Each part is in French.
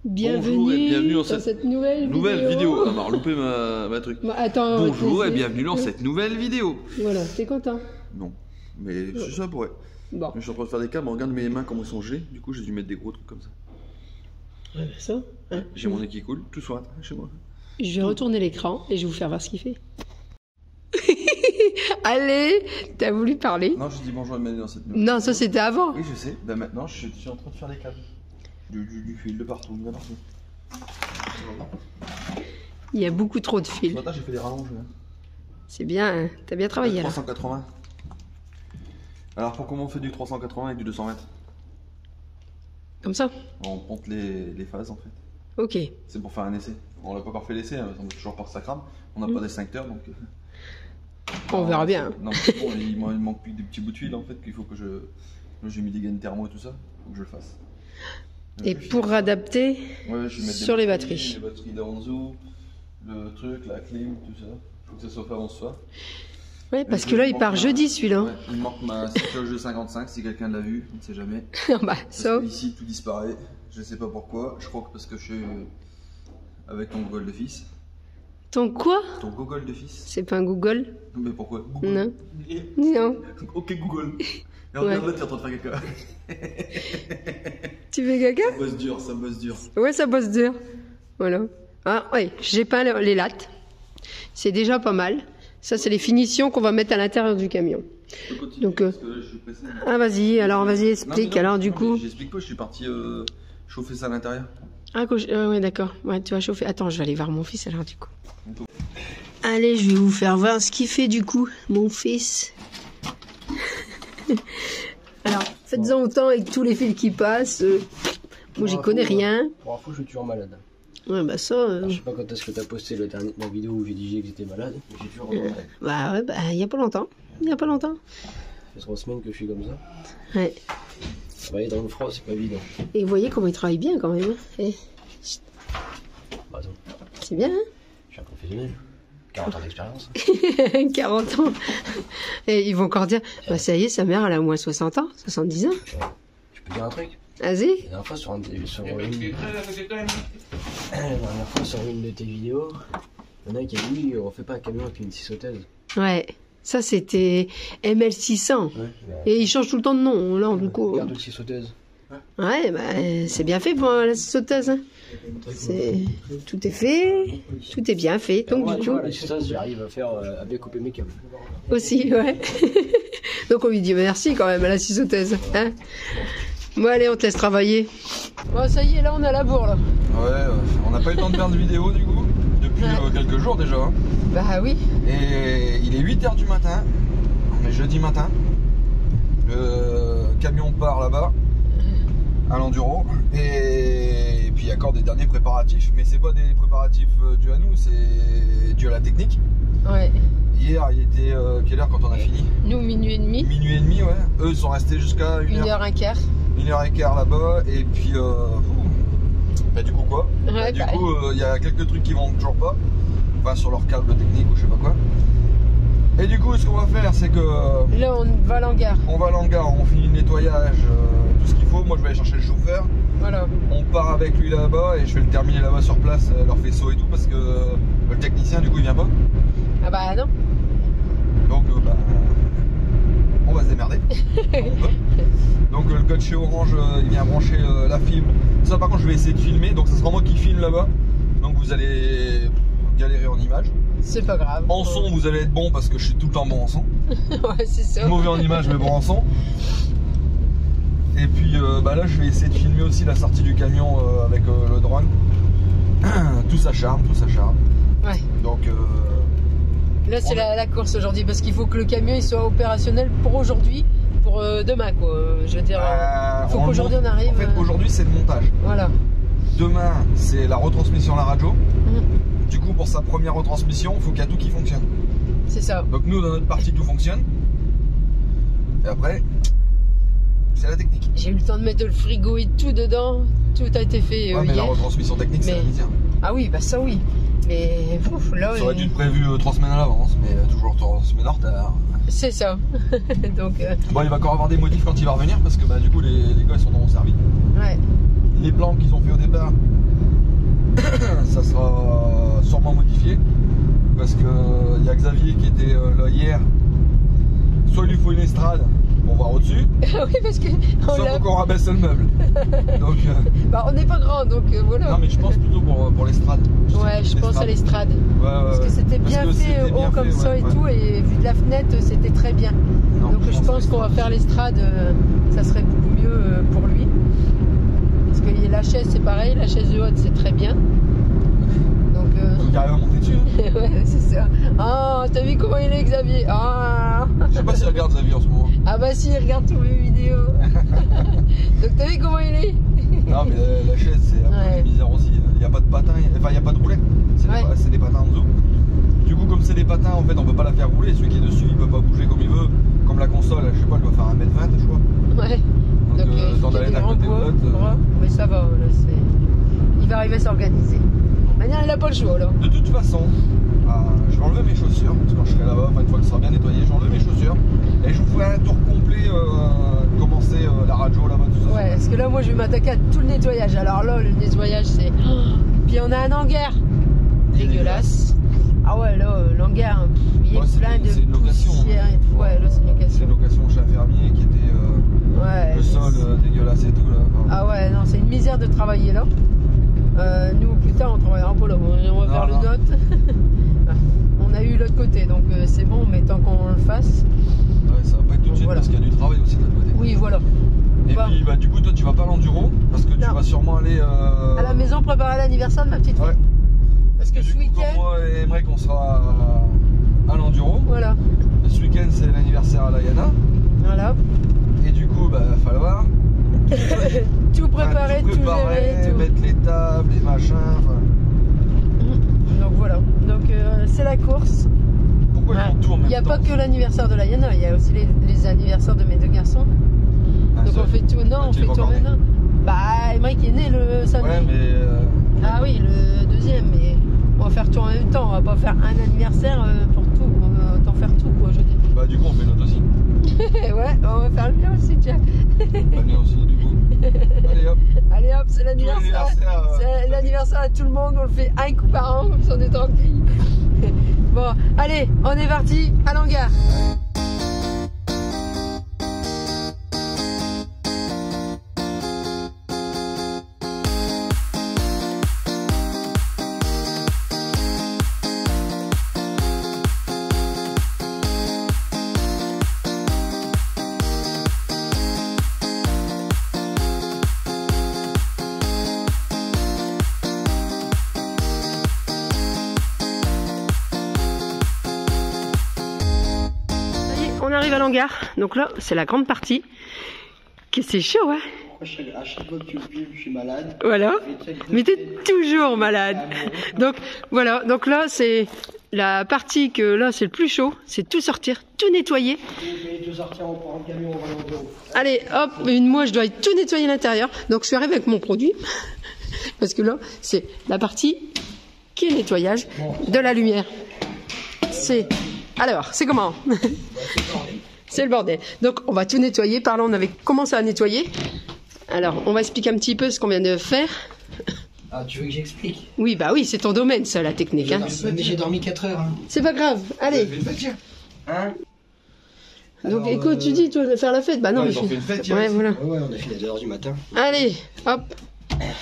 Bienvenue, et bienvenue dans cette nouvelle vidéo. On va louper ma truc. Bah, attends, bonjour et bienvenue dans cette nouvelle vidéo. Voilà, t'es content? Non, mais ça pourrait. Bon. Je suis en train de faire des câbles, regarde mes mains comment elles sont gelées. Du coup, j'ai dû mettre des gros trucs comme ça. Ouais, ça hein. J'ai mon nez qui coule, tout soit chez moi. Je vais retourner l'écran et je vais vous faire voir ce qu'il fait. Allez, t'as voulu parler? Non, je dis bonjour et bienvenue dans cette nouvelle. Non, ça c'était avant. Oui, je sais. Ben maintenant, je suis en train de faire des câbles. Du fil de partout, de partout. Il y a beaucoup trop de fils. Ce matin, j'ai fait des rallonges. C'est bien, hein. T'as bien travaillé là. 380. Alors, pour comment on fait du 380 avec du 200 mètres? Comme ça? On compte les phases en fait. Ok. C'est pour faire un essai. On l'a pas encore fait l'essai, hein, on a toujours pas que ça crame. On n'a pas d'extincteur donc. On verra bien. Non, mais bon, il manque plus des petits bouts de fil en fait qu'il faut que je. Là, j'ai mis des gaines thermo et tout ça, faut que je le fasse. Et pour adapter sur les batteries. Les batteries d'Anzu, le truc, la clim, tout ça. Faut que ça soit fait avant ce soir. Ouais, parce que là, il part jeudi celui-là. Ouais, il manque ma cloche de 55 si quelqu'un l'a vu, on ne sait jamais. Bah, ça. Ici, tout disparaît. Je sais pas pourquoi. Je crois que parce que je suis avec ton Google de fils. Ton quoi? Ton Google de fils. C'est pas un Google? Mais pourquoi Google. Non. Non. Ok Google. Et regarde là, tu es en train de faire caca. Tu fais caca? Ça bosse dur, ça bosse dur. Ouais, ça bosse dur. Voilà. Ah, ouais, j'ai peint les lattes. C'est déjà pas mal. Ça, c'est les finitions qu'on va mettre à l'intérieur du camion. Donc, parce que là, je suis pressé. Ah, vas-y, alors vas-y, explique. Alors, du coup. J'explique pas, je suis parti chauffer ça à l'intérieur. Ah, ouais, d'accord. Ouais, tu vas chauffer. Attends, je vais aller voir mon fils alors, du coup. Allez, je vais vous faire voir ce qu'il fait, du coup, mon fils. Alors, faites-en autant avec tous les fils qui passent. Moi, j'y connais rien. Pour info, je suis toujours malade. Ouais, bah ça. Je sais pas quand est-ce que t'as posté la vidéo où j'ai dit que j'étais malade, mais j'ai toujours malade. Bah ouais, bah il y a pas longtemps. Il y a pas longtemps. Ça fait 3 semaines que je suis comme ça. Ouais. Travailler dans le froid, c'est pas évident. Et vous voyez comment il travaille bien quand même. Hein. Bah, c'est bien, hein? Je suis un professionnel. 40 ans d'expérience. 40 ans. Et ils vont encore dire, bah ça y est, sa mère elle a au moins 60 ans, 70 ans. Ouais. Je peux dire un truc? Vas-y. La dernière fois sur une de tes vidéos, il y en a qui a dit oui, on fait pas un camion avec une scie sauteuse. Ouais. Ça c'était ML600. Ouais. Et il change tout le temps de nom. Là, du coup. Regarde une scie sauteuse. Ouais, bah c'est bien fait pour la scie sauteuse. Hein. Tout est fait, tout est bien fait. Donc du coup. La scie sauteuse, j'arrive à bien couper mes câbles. Aussi, ouais. Donc on lui dit merci quand même à la scie sauteuse. Hein. Bon allez, on te laisse travailler. Bon ça y est, là on a la bourre là. Ouais, on n'a pas eu le temps de faire de vidéo du coup, depuis quelques jours déjà. Hein. Bah oui. Et il est 8h du matin, on est jeudi matin. Le camion part là-bas, à l'enduro. Et puis il y a encore des derniers préparatifs, mais c'est pas des préparatifs dus à nous, c'est dû à la technique. Ouais. Hier, il était quelle heure quand on a fini? Nous, minuit et demi. Minuit et demi, ouais. Eux, ils sont restés jusqu'à 1h15. 1h15 là-bas, et puis bah, du coup quoi? Ouais, du coup, il y a quelques trucs qui vont toujours pas, enfin sur leur câble technique ou je sais pas quoi. Et du coup, ce qu'on va faire, c'est que là, on va à l'hangar. On va à l'hangar, on finit le nettoyage, tout ce qu'il faut. Moi, je vais aller chercher le chauffeur. Voilà. On part avec lui là-bas et je vais le terminer là-bas sur place, leur faisceau et tout, parce que le technicien, du coup, il vient pas. Ah bah non. Donc, bah, on va se démerder. Donc le gars de chez Orange, il vient brancher la fibre. Ça par contre je vais essayer de filmer, donc ça sera moi qui filme là-bas. Donc vous allez galérer en image. C'est pas grave. En son vous allez être bon parce que je suis tout le temps bon en son. Ouais c'est ça. Mauvais en image mais bon en son. Et puis bah là je vais essayer de filmer aussi la sortie du camion avec le drone. Tout ça charme, tout ça charme. Ouais. Donc là c'est la course aujourd'hui parce qu'il faut que le camion il soit opérationnel pour aujourd'hui. Pour demain quoi, je veux dire, faut qu'aujourd'hui on arrive. En fait aujourd'hui c'est le montage. Voilà. Demain c'est la retransmission à la radio. Du coup pour sa première retransmission il faut qu'il y a tout qui fonctionne. C'est ça. Donc nous dans notre partie tout fonctionne. Et après c'est la technique. J'ai eu le temps de mettre le frigo et tout dedans, tout a été fait mais hier. La retransmission technique c'est la misère. Ah oui bah ça oui. Mais là ça aurait dû être prévu 3 semaines à l'avance, mais toujours 3 semaines en retard. C'est ça. Donc, bon, il va encore avoir des modifs quand il va revenir parce que bah, du coup les gars ils sont dans mon service. Ouais. Les plans qu'ils ont fait au départ, légèrement modifié. Parce que il y a Xavier qui était là hier. Soit il lui faut une estrade pour voir au-dessus, Oui, parce que soit faut qu'on rabaisse le meuble. Donc, bah, on n'est pas grand, donc voilà. non mais je pense plutôt pour l'estrade. Ouais, je pense à l'estrade. Ouais, Parce que c'était bien fait haut comme ça et tout, et vu de la fenêtre, c'était très bien. Non, Donc je pense qu'on va faire l'estrade, ça serait beaucoup mieux pour lui. Parce que la chaise c'est pareil, la chaise de haute c'est très bien. Donc il arrive à monter dessus. Hein. ouais, c'est ça. Ah, t'as vu comment il est Xavier? Ah, Je sais pas s'il regarde Xavier en ce moment. ah bah si, il regarde tous mes vidéos. Donc t'as vu comment il est? Non mais la chaise c'est un peu une misère aussi. Il n'y a pas de patin, enfin il n'y a pas de roulet. C'est des patins en dessous. Du coup comme c'est des patins en fait on peut pas la faire rouler. Celui qui est dessus il peut pas bouger comme il veut. Comme la console, je sais pas, elle doit faire 1m20 je crois. Ouais. Donc t'en il y a d'aller des d'un grands côté poids, ou de l'autre. mais ça va, là, il va arriver à s'organiser. De manière, il n'a pas le choix là. De toute façon, je vais enlever mes chaussures, parce que quand je serai là-bas, une fois que ce sera bien nettoyé, je vais enlever mes chaussures et je vous ferai un tour complet, comment c'est la radio là-bas, tout ça. Ouais, parce que là, moi, je vais m'attaquer à tout le nettoyage. Alors là, le nettoyage, c'est... Puis on a un hangar dégueulasse. Ah ouais, là, l'hangar, il est plein de poussière et tout. Ouais, là, c'est une location. C'est une location chez un fermier qui était ouais, le sol dégueulasse et tout là. Ah ouais, non, c'est une misère de travailler là. Nous, plus tard, on travaillera pas là. On va faire le nôtre. On a eu l'autre côté, donc c'est bon, mais tant qu'on le fasse. Ouais, ça va pas être tout de suite parce qu'il y a du travail aussi de l'autre côté. Oui, voilà. Et puis, bah, du coup, toi, tu vas pas à l'enduro parce que tu vas sûrement aller à la maison préparer l'anniversaire de ma petite fille. Ouais. Parce que ce week-end. Moi et Emmerich, on sera à l'enduro. Voilà. Ce week-end, c'est l'anniversaire à Layana. Voilà. Et du coup, bah, il va falloir tout préparer, tout gérer, tout. Mettre les tables, les machins. Donc voilà. Donc c'est la course. Pourquoi ils font tout en même temps? Il n'y a pas que l'anniversaire de Layana, il y a aussi les anniversaires de mes deux garçons. Donc on fait tout. Non, on fait tout en même temps. Bah, Emmerich est né le samedi. Ouais, mais. Ah oui, le deuxième, mais on va faire tout en même temps. On va pas faire un anniversaire pour tout. On va autant faire tout, quoi, je veux dire. Bah, du coup, on fait l'autre aussi. Ouais, on va faire le mien aussi, tiens. Le mien aussi, du coup. Allez hop. Allez hop, c'est l'anniversaire. C'est l'anniversaire à tout le monde. On le fait un coup par an, comme ça on est tranquille. Bon, allez, on est parti à l'hangar. On arrive à l'hangar, donc là c'est la grande partie. C'est chaud, hein? À chaque fois que tu me filmes, je suis malade. Voilà, mais t'es toujours malade. Donc voilà, donc là c'est la partie que là c'est le plus chaud, c'est tout sortir, tout nettoyer. Allez, hop, moi je dois tout nettoyer à l'intérieur, donc je suis arrivée avec mon produit, parce que là c'est la partie qui est nettoyage de la lumière. Alors, c'est comment? C'est le bordel. Donc, on va tout nettoyer. Par là, on avait commencé à nettoyer. Alors, on va expliquer un petit peu ce qu'on vient de faire. Ah, tu veux que j'explique? Oui, bah oui, c'est ton domaine, ça, la technique. Hein. Mais j'ai dormi 4 heures. Hein. C'est pas grave. Allez. Hein? Donc, écoute, tu dis, toi, de faire la fête. Bah non, ouais, mais fait une fête, ouais, voilà. Ouais, on a fait à 2h du matin. Allez, hop.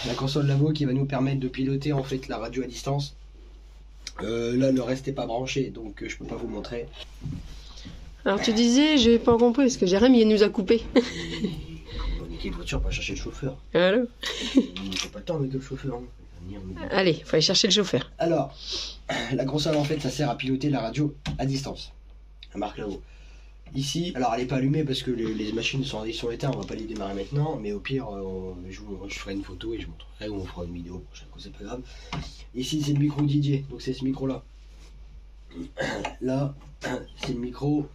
La console labo qui va nous permettre de piloter en fait la radio à distance. Là, le reste n'est pas branché, donc je peux pas vous montrer. Alors, tu disais, j'ai pas compris, parce que Jérémy, il nous a coupé. On niquer de voiture, pas chercher le chauffeur. Alors. J'ai pas le temps avec le chauffeur. Hein. Allez, il faut aller chercher le chauffeur. Alors, la console, en fait, ça sert à piloter la radio à distance. La marque là-haut. Ici, alors elle n'est pas allumée parce que les machines sont sur l'état, on va pas les démarrer maintenant, mais au pire, je ferai une photo et je montrerai, ou on fera une vidéo prochaine, c'est pas grave. Ici, c'est le micro DJ, donc c'est ce micro-là. Là, c'est le micro.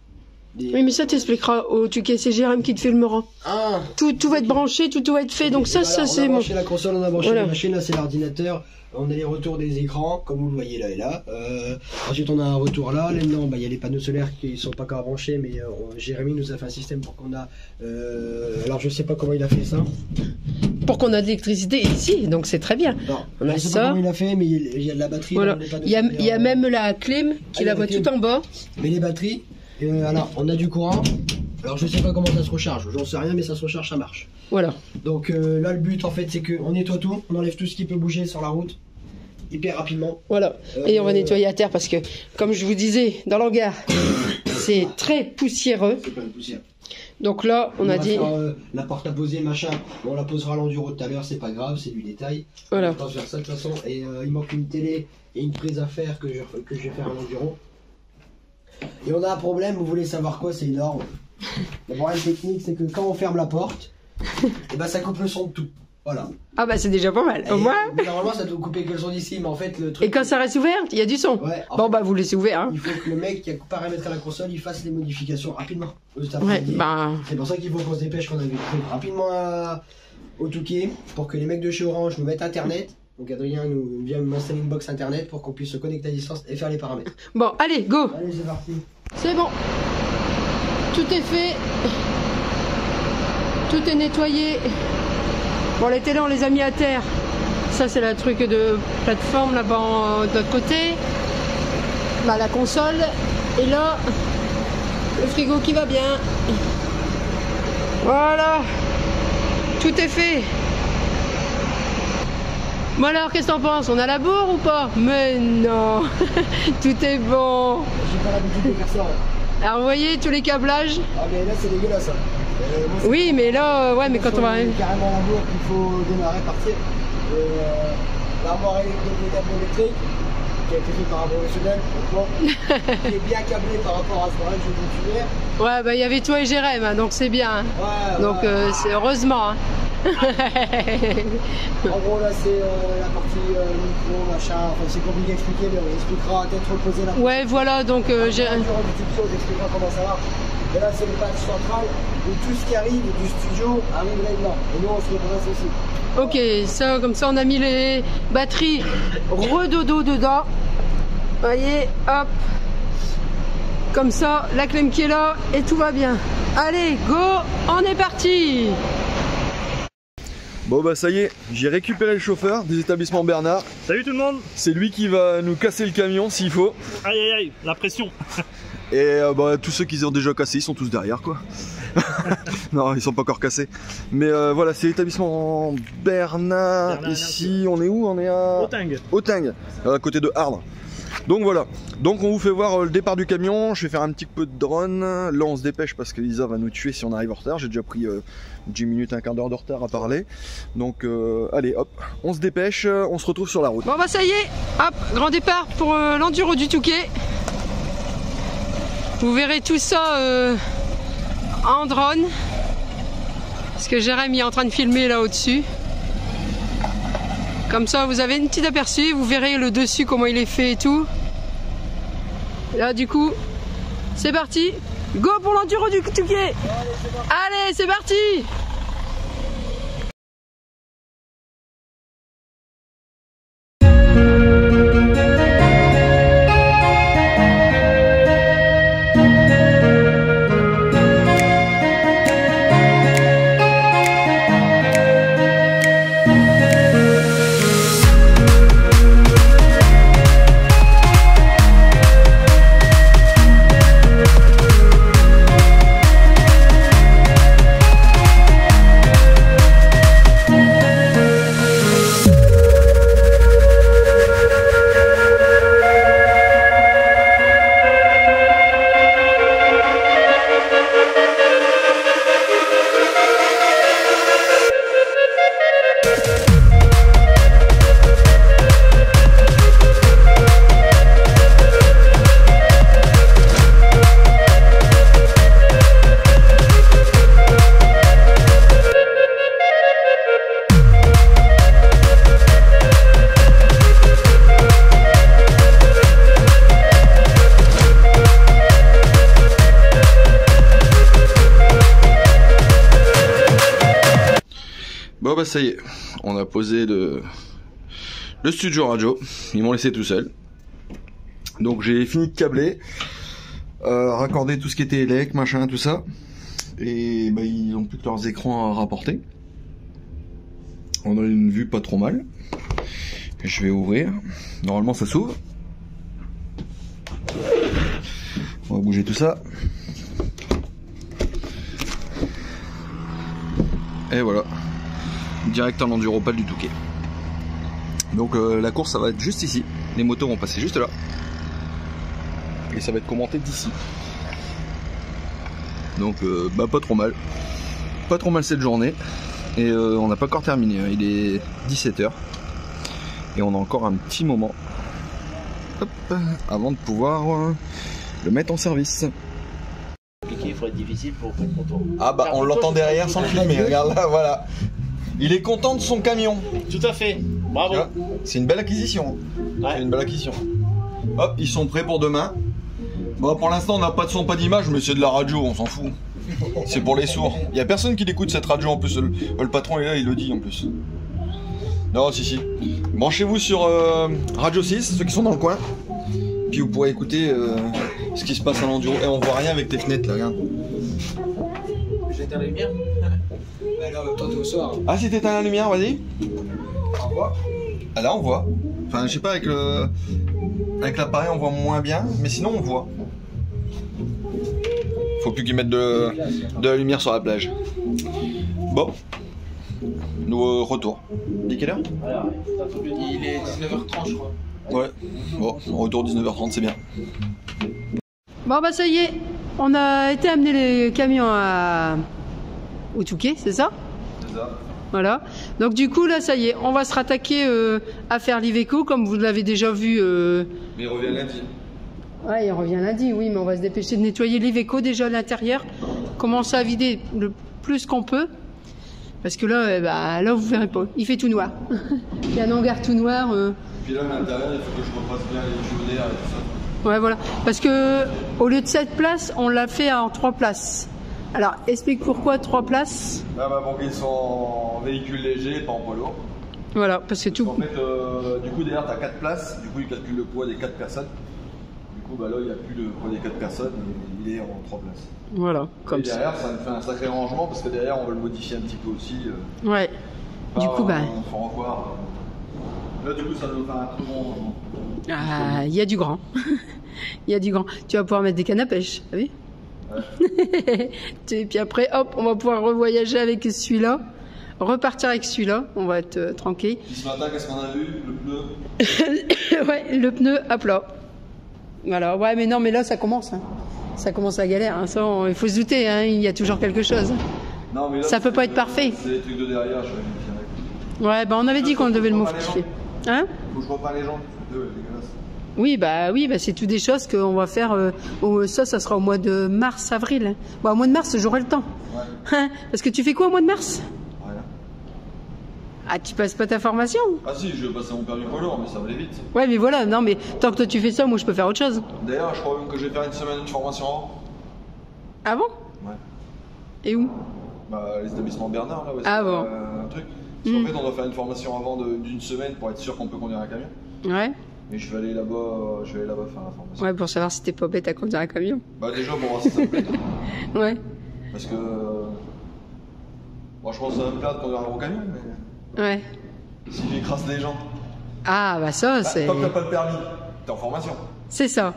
Oui, mais ça t'expliquera au Tuquet, c'est Jérôme qui te filmera. Ah, tout va être branché, tout va être fait, donc ça, voilà, c'est bon. On a branché la console, on a branché la machine, là c'est l'ordinateur. On a les retours des écrans, comme vous le voyez là et là. Ensuite, on a un retour là. Là-dedans, il y a les panneaux solaires qui sont pas encore branchés, mais Jérémy nous a fait un système pour qu'on a. Alors, je sais pas comment il a fait ça. pour qu'on ait de l'électricité ici, donc c'est très bien. Non, on a je sais ça. pas comment il a fait, mais il y a de la batterie. Voilà. Il y a même la clim qui la voit tout en bas. Mais les batteries, alors on a du courant. Alors je sais pas comment ça se recharge, j'en sais rien, mais ça se recharge, ça marche. Voilà. Donc là le but en fait c'est qu'on nettoie tout, on enlève tout ce qui peut bouger sur la route hyper rapidement. Voilà. Et on va nettoyer à terre parce que, comme je vous disais, dans l'hangar, c'est très poussiéreux. C'est plein de poussière. Donc là, on a dit... Faire, la porte à poser, machin, on la posera à l'enduro tout à l'heure, c'est pas grave, c'est du détail. Voilà. On pense faire ça de toute façon. Et il manque une télé et une prise à faire que je vais faire à l'enduro. Et on a un problème, vous voulez savoir quoi, c'est énorme. Le problème technique, c'est que quand on ferme la porte, et ben ça coupe le son de tout. Voilà. Ah bah c'est déjà pas mal, au moins. Normalement ça doit couper que le son d'ici, mais en fait le truc... Et quand ça reste ouvert, il y a du son. Ouais, bon bah vous laissez ouvert. Hein. Il faut que le mec qui a paramétré la console, il fasse les modifications rapidement. Ouais, bah... C'est pour ça qu'il faut qu'on se dépêche, qu'on avait pris rapidement au Touquet, pour que les mecs de chez Orange nous mettent internet. Donc Adrien nous vient m'installer une box internet pour qu'on puisse se connecter à distance et faire les paramètres. Bon, allez, go. Allez, c'est parti. C'est bon. Tout est fait. Tout est nettoyé. Bon, les télés, on les a mis à terre. Ça, c'est le truc de plateforme là-bas de l'autre côté. Bah, la console. Et là, le frigo qui va bien. Voilà. Tout est fait. Bon alors, qu'est-ce que t'en penses? On a la bourre ou pas? Mais non. Tout est bon. J'ai pas l'habitude de faire ça. Alors, vous voyez tous les câblages? Ah, mais là, c'est dégueulasse. Moi, oui, mais là, ouais, mais quand on va... carrément la bourre qu'il faut démarrer, partir. L'armoire de câble électrique, qui a été fait par un professionnel, qui est bien câblé par rapport à ce problème que je vais tuer. Ouais, bah il y avait toi et Jérém, hein, donc c'est bien. Hein. Ouais, donc c'est heureusement. Hein. En gros, là, c'est la partie micro, machin. Enfin, c'est compliqué à expliquer, mais on expliquera à tête reposée la. Ouais, voilà, donc j'ai. On expliquera comment ça marche. Et là, c'est le patch central où tout ce qui arrive du studio arrive là-dedans. Et nous, on se redresse aussi. Ok, ça, comme ça, on a mis les batteries redodo dedans. Voyez, hop. Comme ça, la clé qui est là et tout va bien. Allez, go, on est parti. Bon bah ça y est, j'ai récupéré le chauffeur des établissements Bernard. Salut tout le monde. C'est lui qui va nous casser le camion s'il faut. Aïe aïe aïe, la pression. Et bah, tous ceux qui ont déjà cassé, ils sont tous derrière quoi. Non, ils sont pas encore cassés. Mais voilà, c'est l'établissement Bernard. Ici, on est où? On est à Autingue. Autingue, à côté de Arles. Donc voilà, donc on vous fait voir le départ du camion. Je vais faire un petit peu de drone. Là on se dépêche parce que Lisa va nous tuer si on arrive en retard. J'ai déjà pris 10 minutes, un quart d'heure de retard à parler. Donc allez hop, on se dépêche, on se retrouve sur la route. Bon bah ça y est, hop, grand départ pour l'enduro du Touquet. Vous verrez tout ça en drone. Parce que Jérémy est en train de filmer là au-dessus. Comme ça vous avez une petite aperçu, vous verrez le dessus comment il est fait et tout. Là du coup, c'est parti. Go pour l'enduro du Touquet. Allez, c'est parti. Bon bah ça y est, on a posé le studio radio, ils m'ont laissé tout seul. Donc j'ai fini de câbler, raccorder tout ce qui était élec, machin, tout ça. Et bah ils ont plus que leurs écrans à rapporter. On a une vue pas trop mal. Je vais ouvrir. Normalement ça s'ouvre. On va bouger tout ça. Et voilà. Direct en enduropal du Touquet. Donc la course ça va être juste ici. Les motos vont passer juste là. Et ça va être commenté d'ici. Donc bah pas trop mal. Pas trop mal cette journée. Et on n'a pas encore terminé. Il est 17 h. Et on a encore un petit moment. Hop, avant de pouvoir le mettre en service. Il faut être difficile pour être content. Ah bah on l'entend derrière sans filmer. Regarde là, voilà. Il est content de son camion. Tout à fait. Bravo. C'est une belle acquisition. Ouais. C'est une belle acquisition. Hop, ils sont prêts pour demain. Bon, pour l'instant, on n'a pas de son, pas d'image, mais c'est de la radio, on s'en fout. C'est pour les sourds. Il n'y a personne qui l'écoute cette radio en plus. Le patron est là, il le dit en plus. Non, si. Branchez-vous sur Radio 6, ceux qui sont dans le coin. Puis vous pourrez écouter ce qui se passe à l'enduro. Et on voit rien avec tes fenêtres là, regarde. J'éteins la lumière. Bah là, en même temps, t'es au soir. Ah, si t'éteins la lumière, vas-y. On voit. Ah là, on voit. Enfin, je sais pas, avec l'appareil, on voit moins bien, mais sinon, on voit. Faut plus qu'ils mettent de la lumière sur la plage. Bon. Nous retour. Dis quelle heure? Il est 19h30, je crois. Ouais. Bon, retour 19h30, c'est bien. Bon bah ça y est, on a été amener les camions au Touquet, c'est ça? C'est ça. Voilà. Donc du coup là ça y est, on va se rattaquer à faire l'Iveco comme vous l'avez déjà vu. Mais il revient lundi. Ouais, il revient lundi, oui, mais on va se dépêcher de nettoyer l'Iveco déjà à l'intérieur, commencer à vider le plus qu'on peut. Parce que là, là vous verrez pas, il fait tout noir. Il y a un hangar tout noir. Puis là à l'intérieur, il faut que je repasse bien les chaudières et tout ça. Ouais, voilà. Parce que au lieu de 7 places, on l'a fait en 3 places. Alors, explique pourquoi 3 places. Là, bah, pour qu'ils soient en véhicule léger, pas en poids lourd. Voilà, parce que tout. En fait, du coup, derrière, tu as 4 places. Du coup, il calcule le poids des 4 personnes. Du coup, bah, là, il n'y a plus le poids des 4 personnes. Il est en 3 places. Voilà, comme ça. Et derrière, ça me fait un sacré rangement parce que derrière, on va le modifier un petit peu aussi. Ouais. Du coup, bah. Il faut en voir. Là, du coup, ça doit faire un très bon rangement. Ah, il y a du grand. Il y a du grand. Tu vas pouvoir mettre des cannes à pêche, t'as vu? Ouais. Et puis après, hop, on va pouvoir revoyager avec celui-là. Repartir avec celui-là, on va être tranquille. Puis ce matin, qu'est-ce qu'on a vu? Le pneu. Ouais, le pneu à plat. Voilà, ouais, mais non, mais là, ça commence. Hein. Ça commence la galère. Hein. Ça, il faut se douter, hein. Il y a toujours quelque chose. Non, mais là, ça peut pas être parfait. C'est les trucs de derrière, je vais vérifier. Ouais, bah on avait dit qu'on devait le modifier. Hein? Faut que je reprenne les jambes. Oui, bah c'est toutes des choses qu'on va faire. Ça sera au mois de mars, avril. Bon, au mois de mars, j'aurai le temps. Ouais. Hein? Parce que tu fais quoi au mois de mars? Rien. Ah, tu passes pas ta formation? Ah si, je vais passer mon permis poids lourd, mais ça va aller vite. Ouais, mais voilà, non, mais tant que toi tu fais ça, moi je peux faire autre chose. D'ailleurs, je crois même que je vais faire une semaine de formation avant. Ah bon? Ouais. Et où? Bah, les établissements Bernard, là, ouais, ah bon? Un truc. Parce qu'en fait, on doit faire une formation avant d'une semaine pour être sûr qu'on peut conduire un camion. Ouais. Et je vais aller là-bas faire la formation. Ouais, pour savoir si t'es pas bête à conduire un camion. Bah déjà pour voir si ça me plaît. Ouais. Parce que moi je pense que ça va me plaire de conduire un gros camion, mais ouais. Si j'écrase des gens. Ah bah ça c'est. Tant que t'as pas le permis, t'es en formation. C'est ça.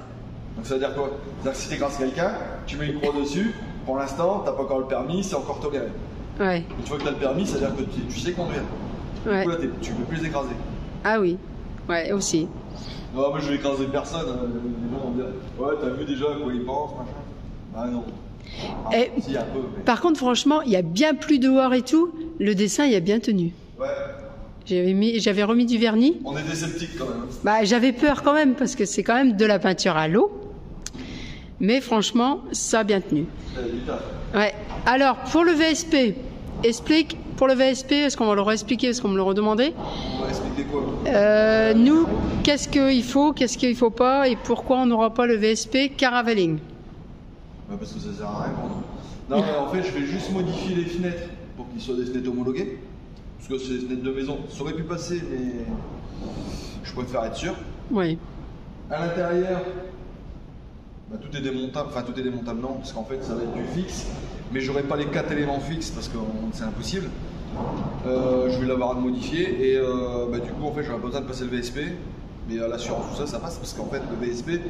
Donc ça veut dire quoi? C'est-à-dire que si t'écrases quelqu'un, tu mets une croix dessus, pour l'instant t'as pas encore le permis, c'est encore toléré. Ouais. Une fois que t'as le permis, ça veut dire que tu sais conduire. Ouais. Du coup là tu peux plus écraser. Ah oui. Ouais, aussi. Non, mais je vais écraser personne. Les gens vont dire ouais, t'as vu déjà à quoi ils pensent, machin. Ah non. Ah, et, si, un peu, mais... Par contre, franchement, il y a bien plus dehors et tout. Le dessin, il a bien tenu. Ouais. J'avais remis du vernis. On était sceptiques quand même. Bah, j'avais peur quand même parce que c'est quand même de la peinture à l'eau. Mais franchement, ça a bien tenu. Ouais. Alors, pour le VSP, explique. Pour le VSP, est-ce qu'on va le réexpliquer? Parce qu'on me le redemandait. On va expliquer quoi? Nous, qu'est-ce qu'il faut, qu'est-ce qu'il ne faut pas et pourquoi on n'aura pas le VSP Caraveling? Bah parce que ça sert à rien pour nous. Non, mais en fait, je vais juste modifier les fenêtres pour qu'ils soient des fenêtres homologuées. Parce que c'est des fenêtres de maison. Ça aurait pu passer, mais je préfère être sûr. Oui. À l'intérieur, bah, tout est démontable. Enfin, tout est démontable, non, parce qu'en fait, ça va être du fixe. Mais j'aurai pas les 4 éléments fixes parce que c'est impossible. Je vais l'avoir modifié et du coup en fait j'aurais pas besoin de passer le VSP, mais l'assurance tout ça, ça passe parce qu'en fait le VSP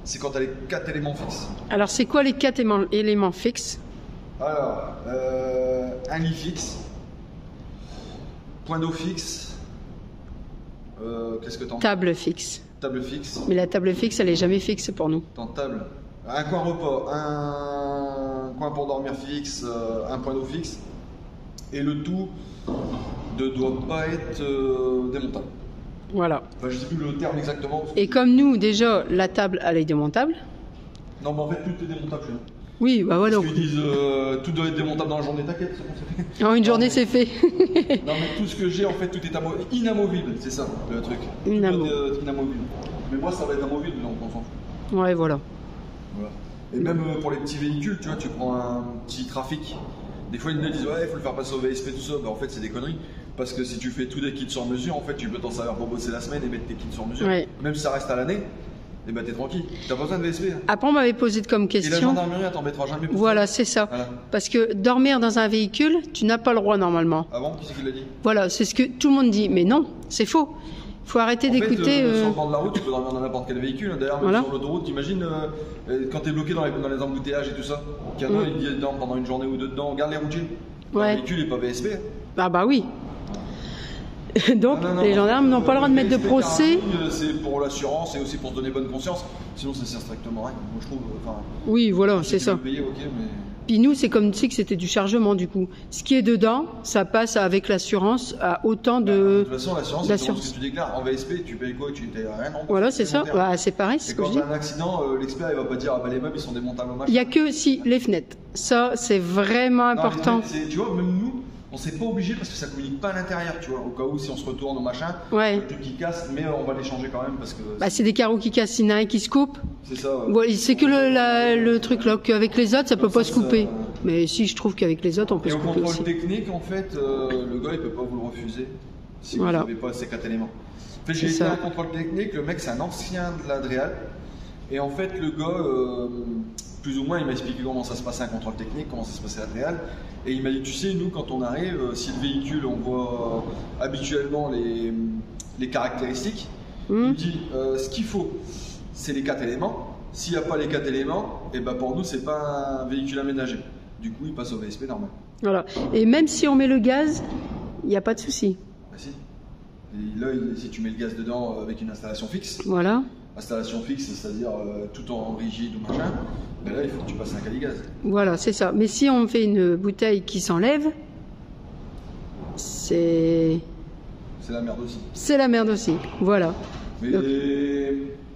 c'est quand tu as les 4 éléments fixes. Alors c'est quoi les 4 éléments fixes? Alors, un lit fixe, point d'eau fixe, qu'est-ce que t'en... Table fixe. Table fixe. Mais la table fixe, elle est jamais fixe pour nous. Dans table, un coin repas, un coin pour dormir fixe, un point d'eau fixe, et le tout ne doit pas être démontable. Voilà. Enfin, je sais plus le terme exactement. Et comme nous, déjà, la table, elle est démontable. Non, mais en fait, tout est démontable chez nous. Oui, bah voilà. Parce qu'ils disent tout doit être démontable dans la journée, t'inquiète, c'est bon, c'est fait. En une journée, c'est fait. Non, mais tout ce que j'ai, en fait, tout est inamovible, c'est ça le truc. Inamovible. Tout doit être inamovible. Mais moi, ça va être amovible, donc on s'en fout. Ouais, voilà. Voilà. Et même pour les petits véhicules, tu vois, tu prends un petit trafic. Des fois, ils me disent, ouais, il faut le faire passer au VSP, tout ça. Bah, en fait, c'est des conneries. Parce que si tu fais tous des kits sur mesure, en fait, tu peux t'en servir pour bosser la semaine et mettre tes kits sur mesure. Ouais. Même si ça reste à l'année, et bah, t'es tranquille. T'as pas besoin de VSP. Hein. Après, on m'avait posé comme question. Et la gendarmerie, elle t'embêtera jamais pour Voilà, ça. c'est ça. Voilà. Parce que dormir dans un véhicule, tu n'as pas le droit normalement. Ah bon, qui c'est qui l'a dit? Voilà, c'est ce que tout le monde dit. Mais non, c'est faux. Il faut arrêter d'écouter. Sur le bord de la route, tu peux dormir dans n'importe quel véhicule. D'ailleurs, même Voilà. sur l'autoroute, t'imagines quand t'es bloqué dans les embouteillages et tout ça, qu'il y en a il dit dedans pendant une journée ou deux dedans, regarde les routiers. Ouais. Le véhicule n'est pas VSP. Ah bah oui. Donc, Non, les gendarmes n'ont pas le droit de mettre de VSP procès. carrément, c'est pour l'assurance et aussi pour se donner bonne conscience. Sinon, ça sert strictement à rien. Moi, je trouve. Oui, voilà, si c'est tu ça. veux payer, ok, mais. Puis nous, c'est comme tu sais que c'était du chargement du coup. Ce qui est dedans, ça passe avec l'assurance à autant De de. toute façon, l'assurance, c'est ce que tu déclares. En VSP, tu payes quoi? Tu payes rien. Non, Voilà, c'est ça. Bah, c'est pareil, c'est Et ce que quand je dis. t'as un accident, l'expert, il va pas dire, ah bah les meubles, ils sont démontables au machin. Il n'y a que si les fenêtres. Ça, c'est vraiment Non, important. tu vois, même nous, on s'est pas obligé parce que ça communique pas à l'intérieur, tu vois. Au cas où, si on se retourne au machin, Ouais. le truc qui casse, mais on va les changer quand même parce que. Bah, c'est des carreaux qui cassent, il y en a un qui se coupe. C'est ça. Voilà, c'est que le truc là, qu'avec les autres, ça peut pas Ça, se couper. Mais si je trouve qu'avec les autres, on peut Et se au couper contrôle aussi. technique, en fait, le gars, il peut pas vous le refuser si Voilà. vous n'avez pas ces 4 éléments. En fait, j'ai C'est été à ça. un contrôle technique, le mec, c'est un ancien de l'Adréal. Et en fait, le gars, plus ou moins, il m'a expliqué comment ça se passait un contrôle technique, comment ça se passait à l'Adréal. Et il m'a dit, tu sais, nous, quand on arrive, si le véhicule, on voit habituellement les caractéristiques, il me dit, ce qu'il faut, c'est les 4 éléments. S'il n'y a pas les 4 éléments, et ben pour nous, c'est pas un véhicule aménagé. Du coup, il passe au VSP normal. Voilà. Et même si on met le gaz, il n'y a pas de souci. Bah si. Et là, si tu mets le gaz dedans avec une installation fixe, Voilà. installation fixe, c'est-à-dire tout en rigide ou machin, ben là, il faut que tu passes un caligaz. Voilà, c'est ça. Mais si on fait une bouteille qui s'enlève, c'est C'est la merde aussi. c'est la merde aussi. Voilà. Mais Donc-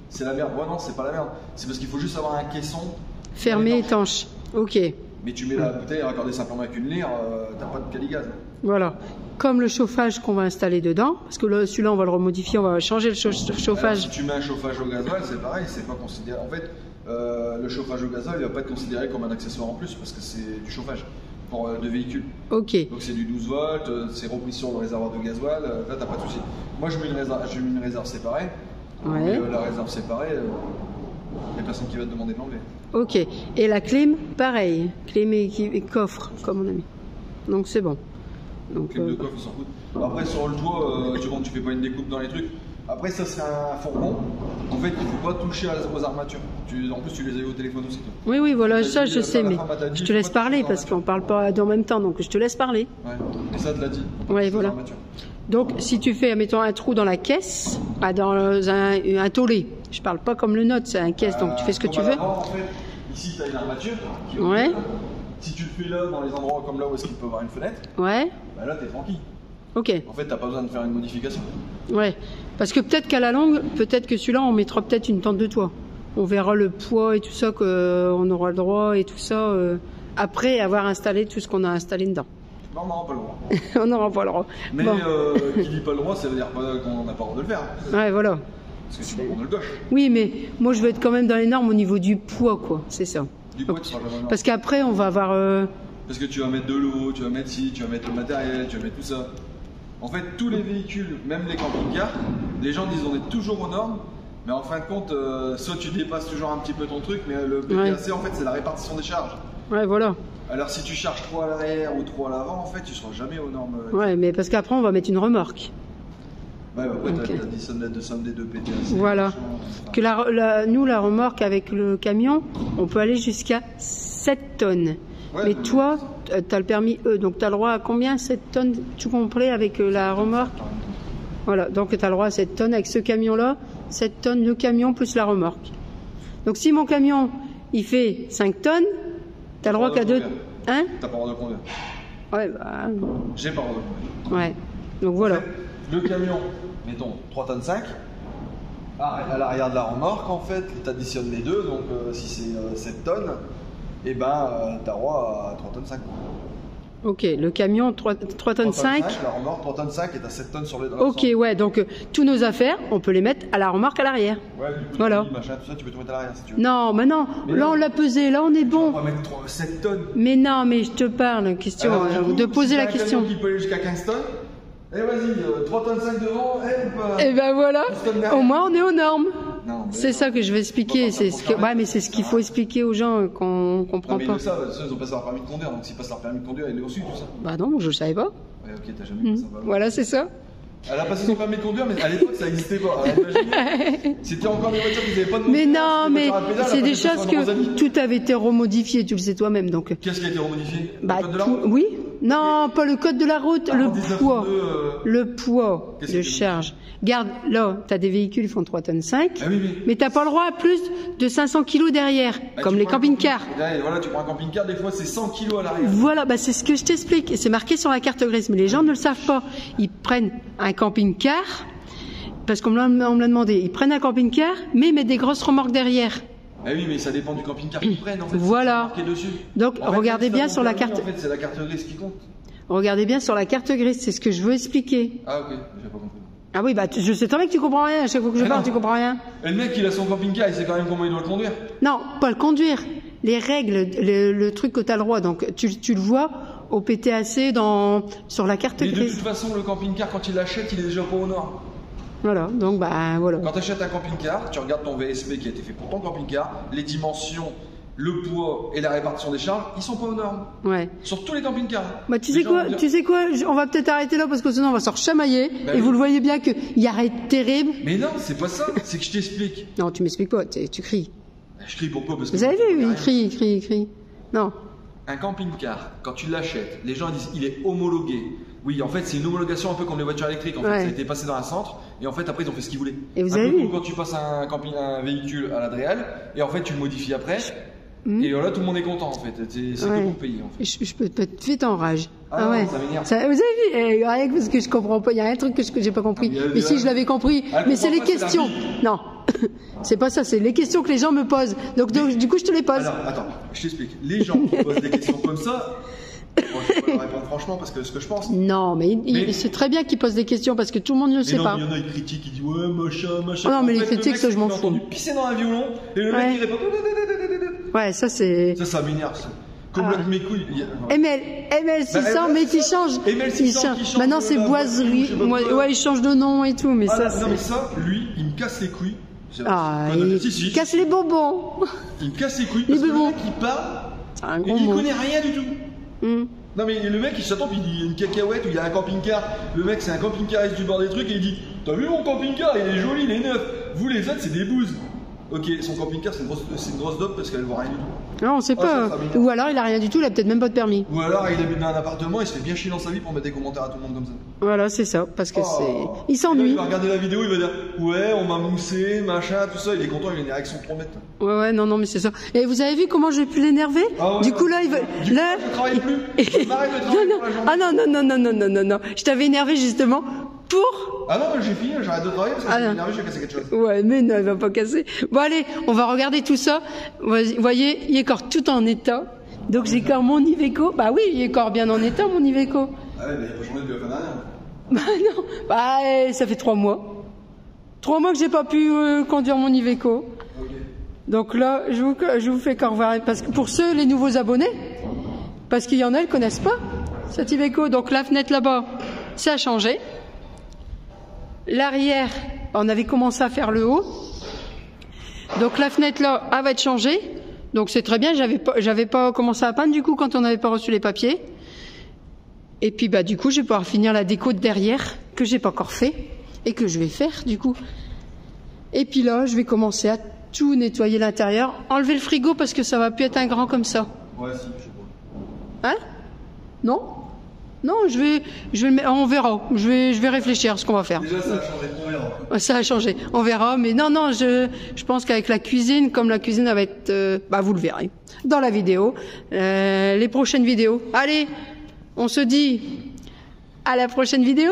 c'est la merde. Ouais, non, c'est pas la merde. C'est parce qu'il faut juste avoir un caisson Fermé, étanche. étanche. Ok. Mais tu mets la bouteille raccordée simplement avec une lyre, t'as pas de caligaz. Voilà. Comme le chauffage qu'on va installer dedans, parce que là, celui-là, on va le remodifier, on va changer le Alors, chauffage. si tu mets un chauffage au gasoil, c'est pareil, c'est pas considéré. En fait, le chauffage au gasoil, il va pas être considéré comme un accessoire en plus parce que c'est du chauffage pour de véhicules. Ok. Donc c'est du 12 volts, c'est repris sur le réservoir de gasoil, là t'as pas de souci. Moi je mets une réserve séparée, Ouais. mais, la réserve séparée, il n'y a personne qui va te demander de l'enlever. Ok. Et la clim, pareil. Clim et coffre, comme on a mis. Donc c'est bon. Donc, Clim de coffre, ils s'en foutent. Après sur le toit, tu fais pas une découpe dans les trucs. Après ça c'est un fourgon, en fait il faut pas toucher aux armatures. En plus tu les as eu au téléphone aussi toi. Oui, oui, voilà, T'as ça dit, je sais, la mais femme, elle t'a dit, je te faut laisse pas parler toucher aux parce qu'on parle pas en même temps, donc je te laisse parler. Ouais, et ça te l'a dit. faut pas Ouais, toucher aux voilà. armatures. Donc, si tu fais, mettons, un trou dans la caisse, dans un taulet, je parle pas comme le nôtre, c'est un caisse, donc tu fais ce que Comme tu à veux. l'avant, en fait, ici tu as une armature qui est au Ouais. milieu. Si tu le fais là, dans les endroits comme là où est-ce qu'il peut y avoir une fenêtre, Ouais, bah là t'es tranquille. ok, En fait, t'as pas besoin de faire une modification. ouais. Parce que peut-être qu'à la longue, peut-être que celui-là, on mettra peut-être une tente de toit. On verra le poids et tout ça, qu'on aura le droit et tout ça, après avoir installé tout ce qu'on a installé dedans. Non, non, pas le droit. On n'aura pas le droit. Mais Bon. qui dit pas le droit, ça veut dire pas qu'on n'a pas le droit de le faire. Ouais, voilà. Parce que sinon on le gauche. Oui, mais moi, je veux être quand même dans les normes au niveau du poids, quoi. C'est ça. Du coup, tu seras jamais Parce qu'après, on va avoir... Parce que tu vas mettre de l'eau, tu vas mettre ci, tu vas mettre le matériel, tu vas mettre tout ça. En fait, tous les véhicules, même les camping-cars, les gens disent on est toujours aux normes, mais en fin de compte, soit tu dépasses toujours un petit peu ton truc, mais le BPAC, en fait, c'est la répartition des charges. Ouais, voilà. Alors si tu charges trop à l'arrière ou trop à l'avant, en fait, tu seras jamais aux normes. Ouais, mais parce qu'après, on va mettre une remorque. Ouais, après, Okay. t'as des sonnettes de somme des 2 PTAC. Voilà. Que nous, la remorque avec le camion, on peut aller jusqu'à 7 tonnes. Ouais, mais toi, tu as le permis E, donc tu as le droit à combien? 7 tonnes, tout complet avec la remorque? Voilà, donc tu as le droit à 7 tonnes avec ce camion-là, 7 tonnes le camion plus la remorque. Donc si mon camion, il fait 5 tonnes, tu as le droit qu'à 2... Hein? T'as pas le droit de conduire. Ouais, bah... J'ai pas le droit de conduire. Ouais, donc voilà. En fait, le camion, mettons 3 tonnes 5, à l'arrière de la remorque, en fait, t'additionnes les deux, donc si c'est 7 tonnes, et ben t'as droit à 3 tonnes 5. Ok, le camion 3 tonnes 5. La remorque 3 tonnes 5 et t'as 7 tonnes sur les deux. Ok, ouais, donc tous nos affaires, on peut les mettre à la remorque à l'arrière. Ouais, du coup, voilà. Machin, tout ça, tu peux tout mettre à l'arrière si tu veux. Non, mais non, mais là on l'a pesé, là on est bon. On va mettre 7 tonnes. Mais non, mais je te parle, question, de poser la question. Qui peut aller jusqu'à 15 tonnes. Et vas-y, 3 tonnes 5 devant, et ben voilà, au moins on est aux normes. C'est ça que je vais expliquer. C'est ce que, ouais, mais c'est ce qu'il faut expliquer aux gens qu'on comprend pas. Mais ça, ils ont passé leur permis de conduire, donc s'ils passent leur permis de conduire, ils l'ont su tout ça. Bah non, je savais pas. Ouais, ok, t'as jamais passé ça. Voilà, c'est ça. Elle a passé son permis de conduire, mais à l'époque ça n'existait pas. C'était encore des voitures qui n'avaient pas de moteur. Mais non, mais c'est des choses que tout avait été remodifié, tu le sais toi-même. Donc. Qu'est-ce qui a été remodifié? Bah, le code de la route? Oui. Non, pas le code de la route, le poids de charge. Garde, là, t'as des véhicules qui font 3 tonnes 5, ah, oui. mais t'as pas le droit à plus de 500 kilos derrière, comme les camping-cars. Voilà, tu prends un camping-car, des fois c'est 100 kilos à l'arrière. Voilà, bah c'est ce que je t'explique. C'est marqué sur la carte grise, mais les gens ne le savent pas. Ils prennent un camping-car, parce qu'on me l'a demandé, ils prennent un camping-car, mais ils mettent des grosses remorques derrière. Ah oui, mais ça dépend du camping-car qu'ils prennent en fait. Voilà. Dessus. Donc en fait, regardez bien sur la carte. En fait, c'est la carte grise qui compte. Regardez bien sur la carte grise, c'est ce que je veux expliquer. Ah ok, j'ai pas compris. Ah oui, bah je sais très bien que tu comprends rien. À chaque fois que je parle, tu comprends rien. Et le mec, il a son camping-car, il sait quand même comment il doit le conduire. Non, pas le conduire. Les règles, le truc que tu as le droit. Donc tu le vois au PTAC sur la carte grise. Mais de toute façon, le camping-car, quand il l'achète, il est déjà pas aux normes. Voilà, donc bah voilà. Quand tu achètes un camping-car, tu regardes ton VSP qui a été fait pour ton camping-car, les dimensions, le poids et la répartition des charges, ils sont pas aux normes. Ouais. Sur tous les camping-cars. Bah tu sais quoi, on va peut-être arrêter là parce que sinon on va se rechamailler. Bah, et oui. Vous le voyez bien qu'il y a rien de terrible. Mais non, c'est pas ça, c'est que je t'explique. Non, tu m'expliques pas, tu cries. Je crie pourquoi? Parce que vous avez vu, il crie. Non. Un camping-car, quand tu l'achètes, les gens disent il est homologué. Oui, en fait, c'est une homologation un peu comme les voitures électriques. En fait, ça a été passé dans un centre et en fait, après, ils ont fait ce qu'ils voulaient. Et vous avez vu quand tu passes un véhicule à l'Adréal et en fait, tu le modifies après. Et là, tout le monde est content en fait. C'est que pour payer en fait. Je peux te vite en rage. Ah ouais. Ça m'énerve. Vous avez vu rien que parce que je comprends pas. Il y a un truc que j'ai pas compris. Mais si je l'avais compris. Mais c'est les questions. Non, c'est pas ça. C'est les questions que les gens me posent. Donc du coup, je te les pose. Alors, attends, je t'explique. Les gens qui posent des questions comme ça. Moi, je peux pas leur répondre franchement parce que ce que je pense. Non, mais c'est très bien qu'ils posent des questions parce que tout le monde ne le sait pas. Il y en a qui critiquent, qui disent ouais, machin. Non, mais les critiques, ça je m'en fous. Il a pisser dans un violon et le mec il répond. Ouais, ça c'est. Ça m'énerve. Comme mes couilles. ML 600, mais qui change. ML 600 qui change. Maintenant c'est boiserie. Ouais, il change de nom et tout, mais ça. Non, mais ça, lui, il me casse les couilles. Il casse les bonbons. Il me casse les couilles. Les parce que bonbons. le mec, il parle. Il connaît rien du tout. Non mais le mec il s'attend puis il y a une cacahuète où il y a un camping-car. Le mec c'est un camping-car du bord des trucs et il dit t'as vu mon camping-car, il est joli, il est neuf. Vous les autres c'est des bouses. Ok, son camping-car c'est une grosse dope parce qu'elle voit rien du tout. Non, on sait pas. Ou alors il a rien du tout, il a peut-être même pas de permis. Ou alors il habite dans un appartement, il se fait bien chier dans sa vie pour mettre des commentaires à tout le monde comme ça. Voilà, c'est ça, parce que il s'ennuie. Il va regarder la vidéo, il va dire ouais, on m'a moussé, machin, tout ça, il est content, il a une érection trop nette. Ouais, non, mais c'est ça. Et vous avez vu comment j'ai pu l'énerver? Du coup là, il veut. Là, je travaille plus. Je m'arrête de travailler pour la journée. Ah non. Je t'avais énervé justement pour. Ah non, j'ai fini, j'arrête de travailler parce que je suis énervé, je vais casser quelque chose. Ouais, mais non, il va pas casser. Bon allez, on va regarder tout ça. Vous voyez, il est encore tout en état. Donc j'ai encore mon Iveco. Bah oui, il est encore bien en état mon Iveco. Ah ouais, mais il n'a pas changé depuis la fin d'année. Bah non, bah ça fait 3 mois. 3 mois que j'ai pas pu conduire mon Iveco. Okay. Donc là, je vous fais qu'au revoir. Parce que pour ceux, les nouveaux abonnés, parce qu'il y en a, ils connaissent pas cet Iveco. Donc la fenêtre là-bas, ça a changé. L'arrière, on avait commencé à faire le haut. Donc la fenêtre là, elle va être changée. Donc c'est très bien, j'avais pas commencé à peindre du coup quand on n'avait pas reçu les papiers. Et puis bah du coup je vais pouvoir finir la déco de derrière que j'ai pas encore fait et que je vais faire du coup. Et puis là je vais commencer à tout nettoyer l'intérieur, enlever le frigo parce que ça va plus être un grand comme ça. Ouais, si, je sais pas. Hein? Non? Non, je vais le mettre, on verra. Je vais réfléchir à ce qu'on va faire. Déjà, ça a changé, on verra. Ça a changé, on verra. Mais non, je pense qu'avec la cuisine, comme la cuisine elle va être, bah vous le verrez dans la vidéo, les prochaines vidéos. Allez, on se dit à la prochaine vidéo.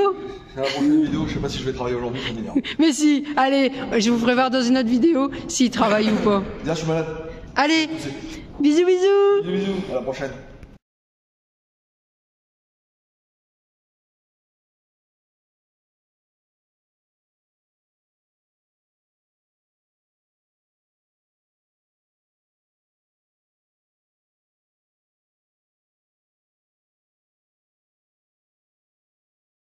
À la prochaine vidéo, je sais pas si je vais travailler aujourd'hui, ça m'énerve. Mais si, allez, je vous ferai voir dans une autre vidéo s'il travaille ou pas. Viens, je suis malade. Allez, bisous, bisous. Bisous, bisous, à la prochaine.